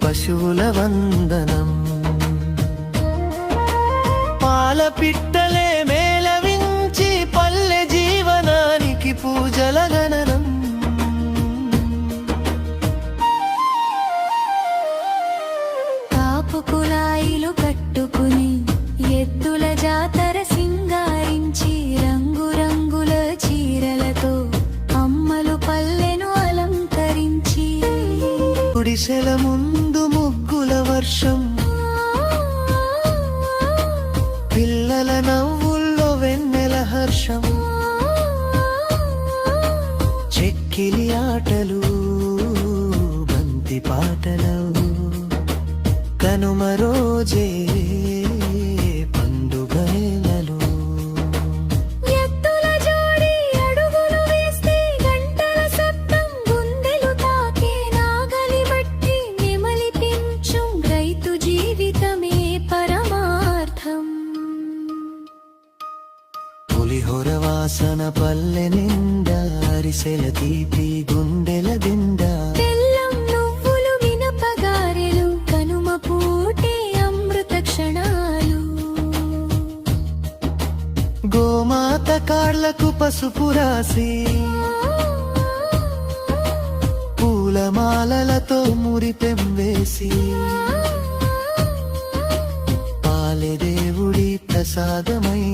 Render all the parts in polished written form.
పశువుల వందనం. పాల పిట్టలే మేళవించి పల్లె జీవనానికి పూజల గణనం. కాపు కులాయిలు కట్టుకుని ఎద్దుల జాతర సింగారించి రంగురంగుల చీరలతో అమ్మలు పల్లెను అలంకరించి గుడిసెల ముందు ముగ్గుల వర్షం, పిల్లల నవ్వుల్లో వెన్నెల హర్షం. చెక్కిలి ఆటలు బంతి పాటలు కనుమ రోజే పండుగలు. ఎద్దుల జోడి అడుగులు వేస్తే గంటల శబ్దం గుండెలు తాకే నాగలి బట్టి నెమలిపించు రైతు జీవితమే పరమార్థం. పులిహోర వాసన పల్లె నిండా అరిసెల తీపి గుండెల దిండా. బెల్లం నువ్వులు మినపగారెలు కనుమ పూటే అమృత క్షణాలు. గోమాత కాళ్లకు పసుపు రాసి పూలమాలలతో మురిపెం వేసి పాలె దేవుడి ప్రసాదమై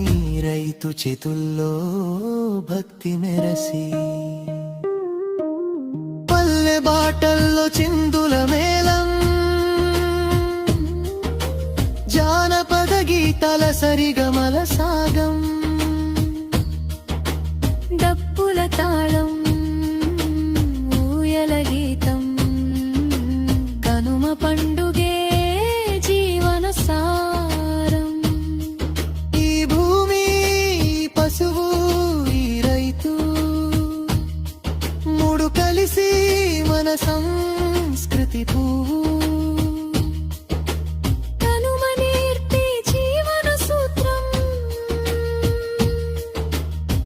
రైతు చేతుల్లో భక్తి మెరసి. పల్లె బాటల్లో చిందుల మేళం, జానపద గీతాల సరిగమల సాగం. డప్పుల తాళం ఊయల గీతం కనుమ పండుగే జీవన సారం. ఈ భూమి పశువు ఈ రైతు మూడు కలిసి మన సంస్కృతి పువ్వు.